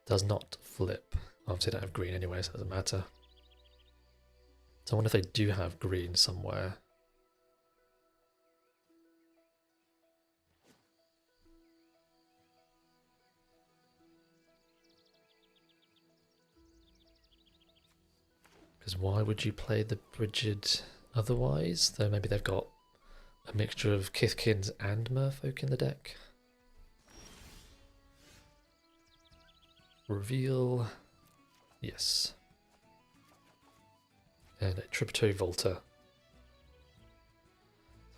Does not flip. Obviously I don't have green anyway, so it doesn't matter. So I wonder if they do have green somewhere. Because why would you play the Brigid otherwise? Though maybe they've got a mixture of Kithkins and Merfolk in the deck. Reveal. Yes. And a Tributary Volta.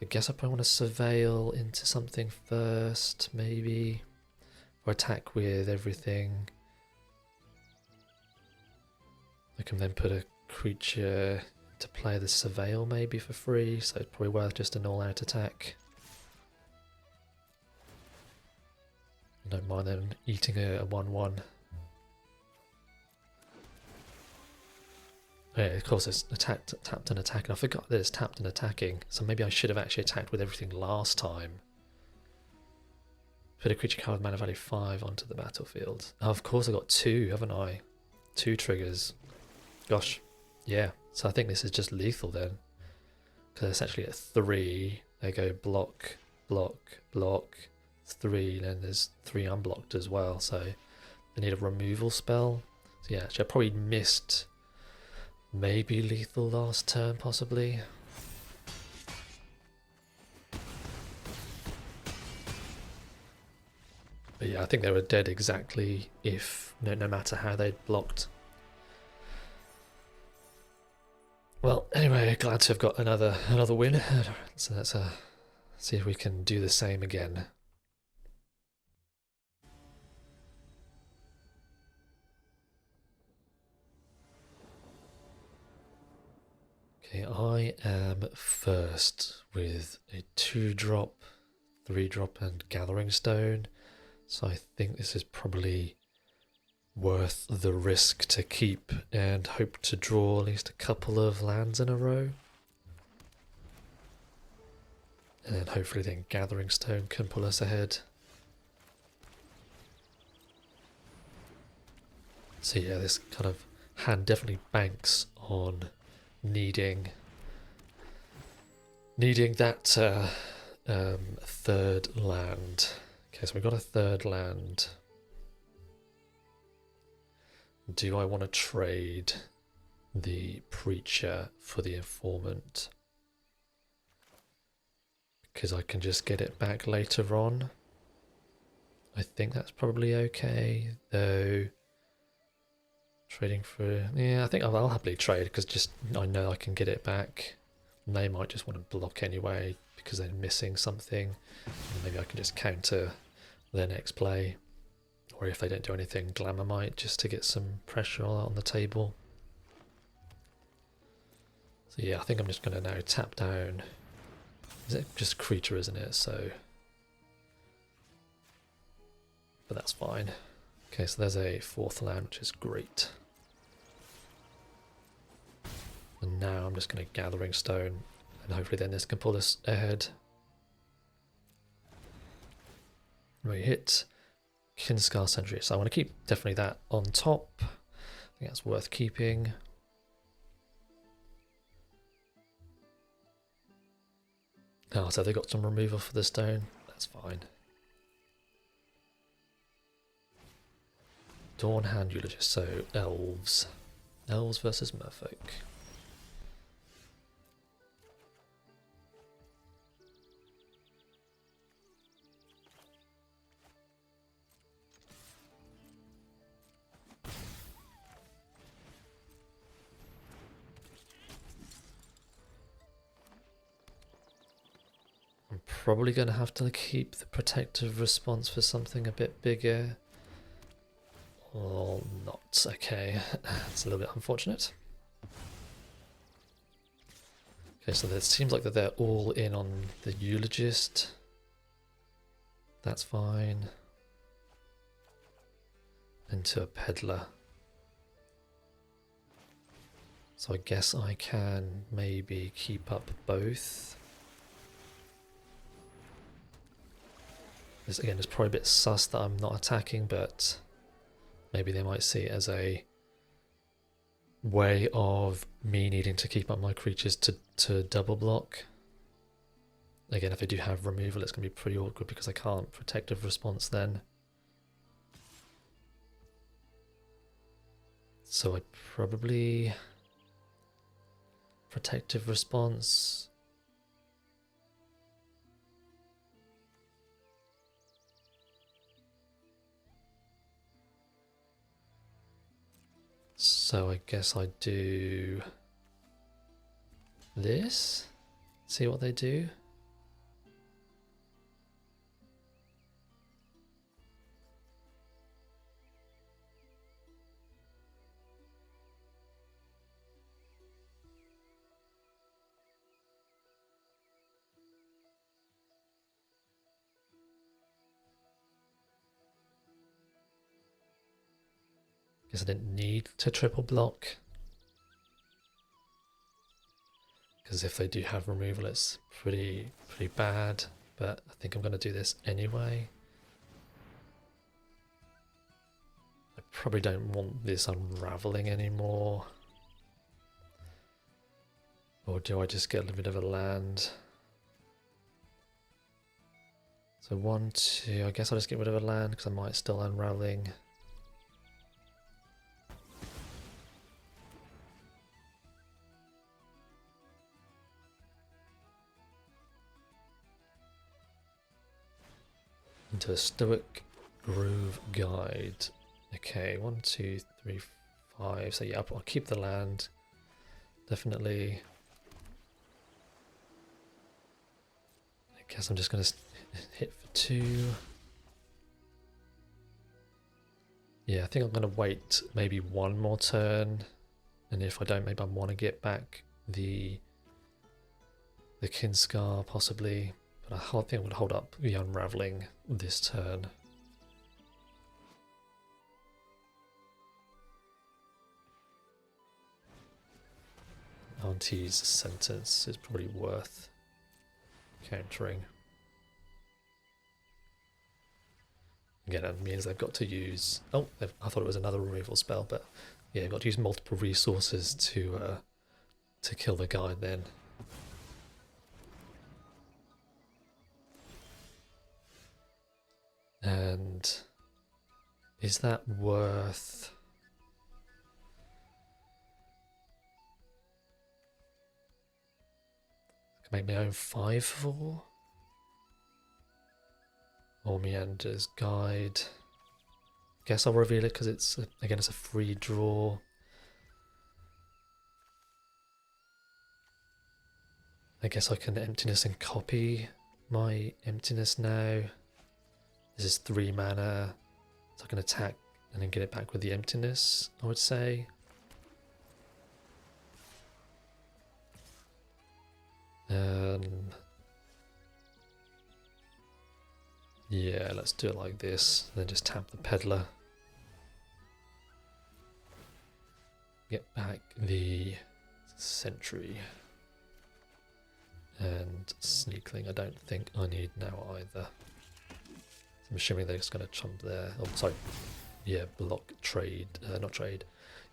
I guess I probably want to surveil into something first, maybe. Or attack with everything. I can then put a creature to play the Surveil maybe for free, so it's probably worth just an all-out attack. I don't mind them eating a 1/1. Yeah, of course it's attacked, tapped and attacking. I forgot that it's tapped and attacking, so maybe I should have actually attacked with everything last time. Put a creature card mana value 5 onto the battlefield. Oh, of course I got 2, haven't I? 2 triggers. Gosh, yeah. So I think this is just lethal then. Because essentially at 3, they go block, block, block, 3, and then there's 3 unblocked as well. So they need a removal spell. So yeah, actually I probably missed maybe lethal last turn, possibly. But yeah, I think they were dead exactly if no matter how they'd blocked. Well, anyway, glad to have got another win. So let's see if we can do the same again. Okay, I am first with a 2-drop, 3-drop and Gathering Stone. So I think this is probably worth the risk to keep and hope to draw at least a couple of lands in a row. And then hopefully then Gathering Stone can pull us ahead. So yeah, this kind of hand definitely banks on needing that third land. Okay, so we've got a third land. Do I want to trade the Preacher for the Informant? Because I can just get it back later on. I think that's probably okay, though. Trading for... yeah, I think I'll happily trade, because just I know I can get it back. And they might just want to block anyway, because they're missing something. And maybe I can just counter their next play. Or if they don't do anything, Glamour might, just to get some pressure on the table. So yeah, I think I'm just going to now tap down. Is it just creature, isn't it? So, but that's fine. Okay, so there's a 4th land, which is great. And now I'm just going to Gathering Stone, and hopefully then this can pull us ahead. We hit Kinscar Sentry, so I want to keep definitely that on top. I think that's worth keeping. Oh, so they got some removal for the stone. That's fine. Dawnhand Eulogist, so elves. Elves versus merfolk. I'm probably going to have to keep the protective response for something a bit bigger. Or not. Okay, it's a little bit unfortunate. Okay, so it seems like that they're all in on the Eulogist. That's fine. Into a Peddler. So I guess I can maybe keep up both. This again is probably a bit sus that I'm not attacking, but maybe they might see it as a way of me needing to keep up my creatures to double block. Again, if I do have removal, it's going to be pretty awkward because I can't protective response then. So I probably protective response. So I guess I do this, see what they do. Guess I didn't need to triple block. Because if they do have removal, it's pretty bad. But I think I'm going to do this anyway. I probably don't want this unraveling anymore. Or do I just get a little bit of a land? So 1, 2, I guess I'll just get rid of a land because I might still unraveling. Into a Stoic Grove Guide. Okay, 1, 2, 3, 5. So yeah, I'll keep the land. Definitely. I guess I'm just going to hit for 2. Yeah, I think I'm going to wait maybe one more turn. And if I don't, maybe I want to get back the Kinscar possibly, but I think it would hold up the Unraveling this turn. Auntie's Sentence is probably worth countering. Again, that means they've got to use... Oh, I thought it was another removal spell, but yeah, they've got to use multiple resources to kill the guy then. And is that worth... I can make my own 5/4? Or Meander's Guide. Guess I'll reveal it because it's again it's a free draw. I guess I can Emptiness and copy my Emptiness now. This is 3 mana, so I can attack and then get it back with the Emptiness, I would say. Yeah, let's do it like this, and then just tap the Peddler. Get back the Sentry. And Sneakling I don't think I need now either. I'm assuming they're just going to chump there. Oh, sorry. Yeah, block, trade, not trade,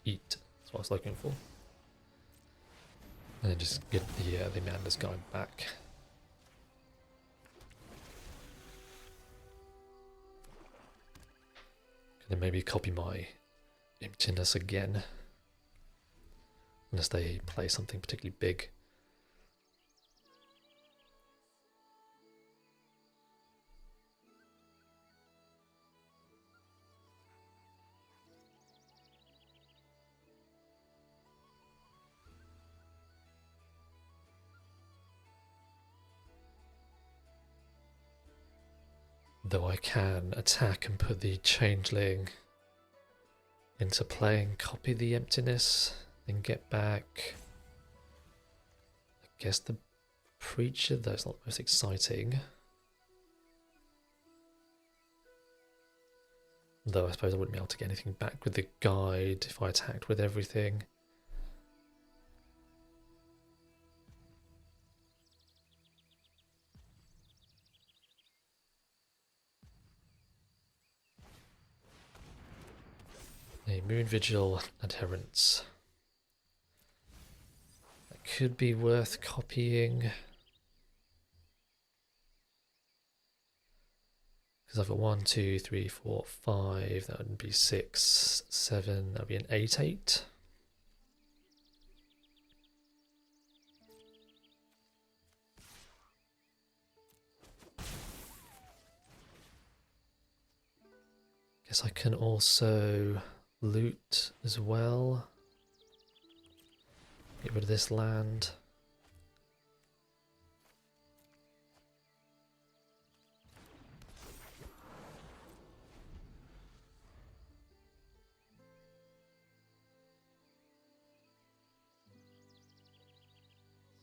eat. That's what I was looking for. And then just get the Meander's Guide back. And then maybe copy my Emptiness again. Unless they play something particularly big. Though I can attack and put the Changeling into play and copy the Emptiness, then get back. I guess the Preacher, though, is not the most exciting. Though I suppose I wouldn't be able to get anything back with the Guide if I attacked with everything. A Moon Vigil Adherence. That could be worth copying. Because I've got 1, 2, 3, 4, 5. That would be 6, 7. That would be an 8, 8. Guess I can also loot as well. Get rid of this land.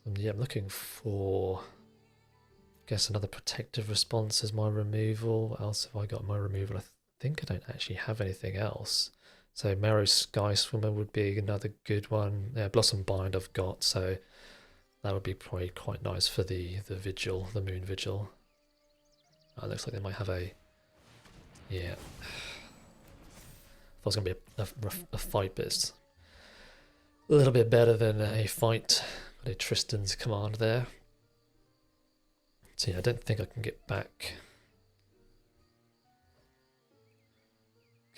And yeah, I'm looking for, I guess, another protective response as my removal. What else have I got in my removal? I think I don't actually have anything else. So Marrow Sky Swimmer would be another good one. Yeah, Blossom Bind I've got, so that would be probably quite nice for the Vigil, the Moon Vigil. Oh, it looks like they might have a... Yeah. I thought it was going to be a fight, but it's a little bit better than a fight. Got a Tristan's Command there. So yeah, I don't think I can get back.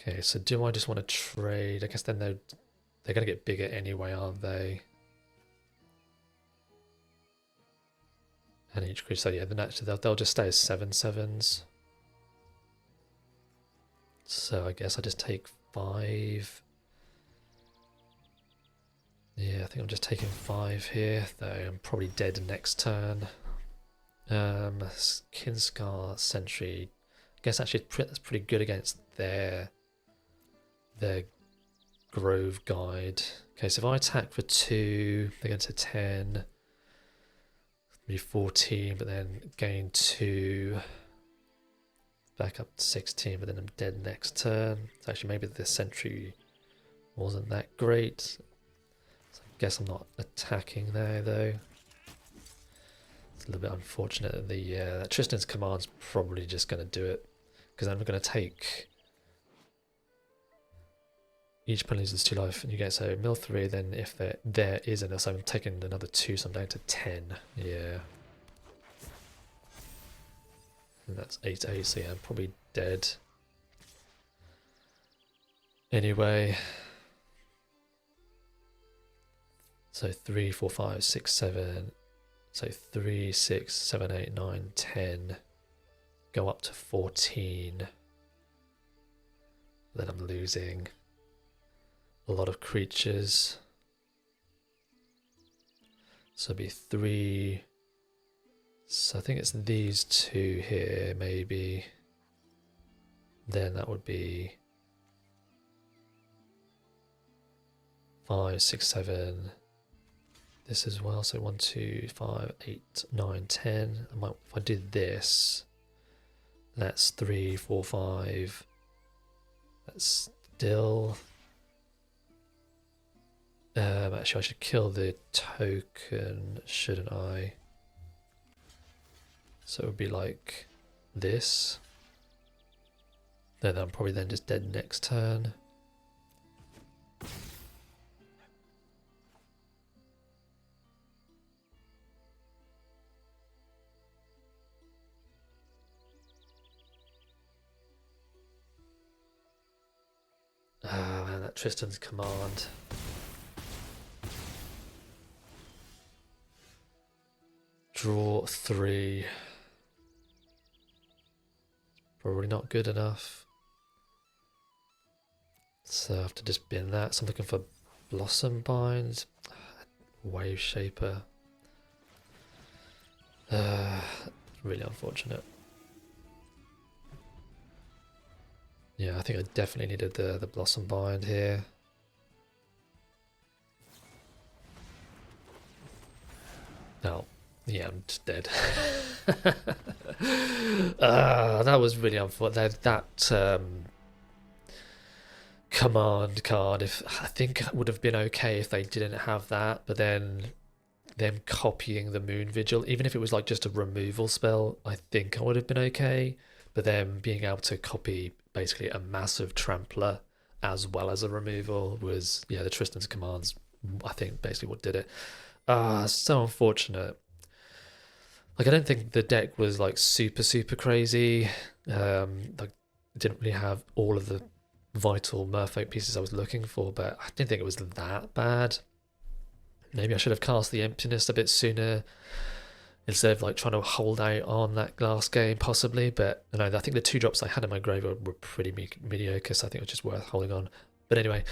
Okay, so do I just want to trade? I guess then they're going to get bigger anyway, aren't they? And each creature, so yeah, then actually they'll just stay as 7/7s. So I guess I just take 5. Yeah, I think I'm just taking 5 here, though I'm probably dead next turn. Kinscar Sentry. I guess actually that's pretty good against their Grove Guide. Okay, so if I attack for 2, they get to 10, be 14, but then gain 2, back up to 16, but then I'm dead next turn. So actually maybe the sentry wasn't that great. So I guess I'm not attacking there though. It's a little bit unfortunate that the Tristan's command's probably just going to do it, because I'm going to take each opponent loses 2 life, and you get so mill 3. Then if there isn't, so I'm taking another 2, so I'm down to 10. Yeah, and that's 8/8. So yeah, I'm probably dead. Anyway, so 3, 4, 5, 6, 7. So 3, 6, 7, 8, 9, 10. Go up to 14. Then I'm losing a lot of creatures. So it'd be 3. So I think it's these 2 here, maybe. Then that would be 5, 6, 7. This as well. So 1, 2, 5, 8, 9, 10. If I did this, that's 3, 4, 5. That's still. Actually, I should kill the token, shouldn't I? So it would be like this. Then I'm probably then just dead next turn. Ah, man, that Tristan's command. Draw 3. Probably not good enough. So I have to just bin that. So I'm looking for Blossom Bind, Wave Shaper. Really unfortunate. Yeah, I think I definitely needed the Blossom Bind here. No, yeah, I'm just dead. That was really unfortunate. That command card, I think it would have been okay if they didn't have that, but then them copying the Moon Vigil, even if it was like just a removal spell, I think I would have been okay. But then being able to copy basically a massive trampler as well as a removal was, yeah, the Tristan's commands, I think, basically what did it. So unfortunate. Like, I don't think the deck was like super crazy. Like, didn't really have all of the vital Merfolk pieces I was looking for, but I didn't think it was that bad. Maybe I should have cast the Emptiness a bit sooner instead of like trying to hold out on that last game, possibly. But no, I think the 2 drops I had in my grave were pretty mediocre, so I think it was just worth holding on. But anyway,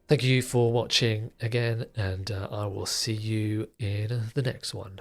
thank you for watching again, and I will see you in the next one.